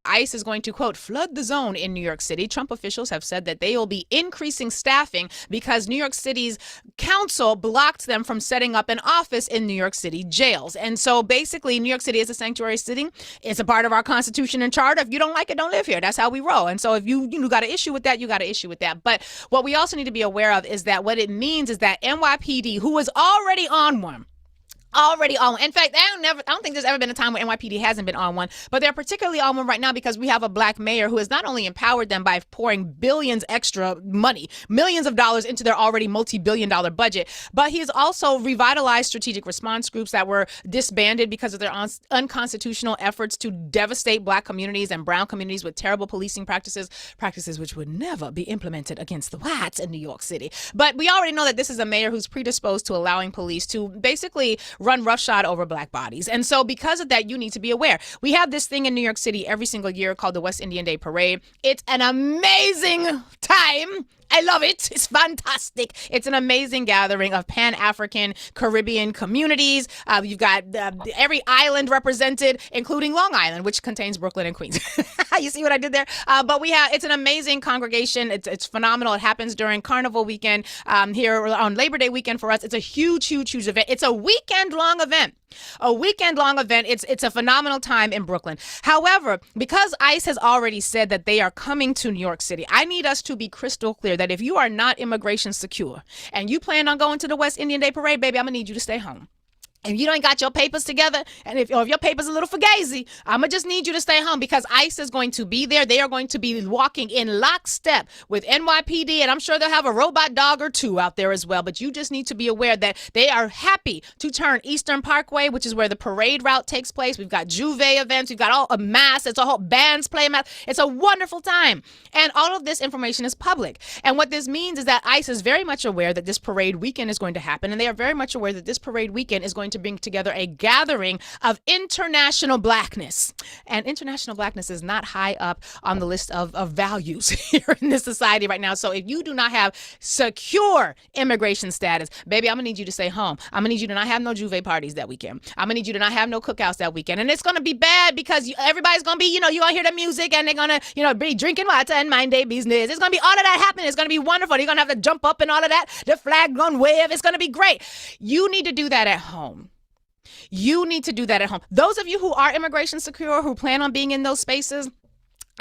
ICE is going to, quote, flood the zone in New York City. Trump officials have said that they will be increasing staffing because New York City's council blocked them from setting up an office in New York City jails. And so basically, New York City is a sanctuary city. It's a part of our Constitution and Charter. If you don't like it, don't live here. That's how we roll. And so if you got an issue with that, you got an issue with that. But what we also need to be aware of is that what it means is that NYPD, who was already on one, in fact, I don't think there's ever been a time where NYPD hasn't been on one, but they're particularly on one right now because we have a black mayor who has not only empowered them by pouring billions extra money, millions of dollars into their already multi-billion-dollar budget, but he has also revitalized strategic response groups that were disbanded because of their unconstitutional efforts to devastate black communities and brown communities with terrible policing practices which would never be implemented against the whites in New York City. But we already know that this is a mayor who's predisposed to allowing police to basically run roughshod over black bodies. And so because of that, you need to be aware. We have this thing in New York City every single year called the West Indian Day Parade. It's an amazing time. I love it. It's fantastic. It's an amazing gathering of Pan-African Caribbean communities. You've got every island represented, including Long Island, which contains Brooklyn and Queens. You see what I did there? But it's an amazing congregation. It's phenomenal. It happens during Carnival weekend here on Labor Day weekend for us. It's a huge, huge, huge event. It's a weekend-long event. It's a phenomenal time in Brooklyn. However, because ICE has already said that they are coming to New York City, I need us to be crystal clear that if you are not immigration secure and you plan on going to the West Indian Day Parade, baby, I'm going to need you to stay home. If you don't got your papers together, and if your papers a little fugazi, I'm going to just need you to stay home because ICE is going to be there. They are going to be walking in lockstep with NYPD, and I'm sure they'll have a robot dog or two out there as well. But you just need to be aware that they are happy to turn Eastern Parkway, which is where the parade route takes place. We've got Juve events. We've got all a mass. It's a whole bands play mass. It's a wonderful time. And all of this information is public. And what this means is that ICE is very much aware that this parade weekend is going to happen, and they are very much aware that this parade weekend is going to bring together a gathering of international blackness. And international blackness is not high up on the list of values here in this society right now. So if you do not have secure immigration status, baby, I'm going to need you to stay home. I'm going to need you to not have no Juve parties that weekend. I'm going to need you to not have no cookouts that weekend. And it's going to be bad because everybody's going to be, you're going to hear the music and they're going to, be drinking water and mind their business. It's going to be all of that happening. It's going to be wonderful. You're going to have to jump up and all of that. The flag going to wave. It's going to be great. You need to do that at home. You need to do that at home. Those of you who are immigration secure, who plan on being in those spaces,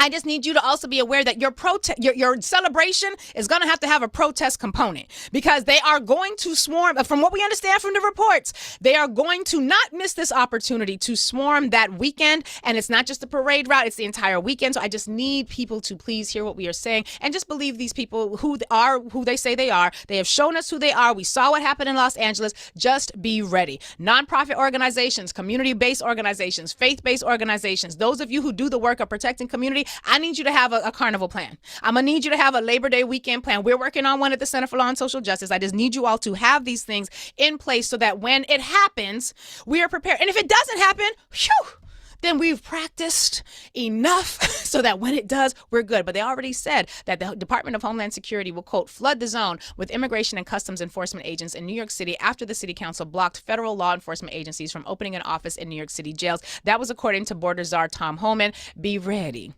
I just need you to also be aware that your celebration is going to have a protest component because they are going to swarm. From what we understand from the reports, they are going to not miss this opportunity to swarm that weekend. And it's not just the parade route, it's the entire weekend. So I just need people to please hear what we are saying and just believe these people who they say they are. They have shown us who they are. We saw what happened in Los Angeles. Just be ready. Nonprofit organizations, community-based organizations, faith-based organizations, those of you who do the work of protecting community, I need you to have a carnival plan. I'm going to need you to have a Labor Day weekend plan. We're working on one at the Center for Law and Social Justice. I just need you all to have these things in place so that when it happens, we are prepared. And if it doesn't happen, then we've practiced enough so that when it does, we're good. But they already said that the Department of Homeland Security will, quote, flood the zone with immigration and customs enforcement agents in New York City after the city council blocked federal law enforcement agencies from opening an office in New York City jails. That was according to Border Czar Tom Homan. Be ready.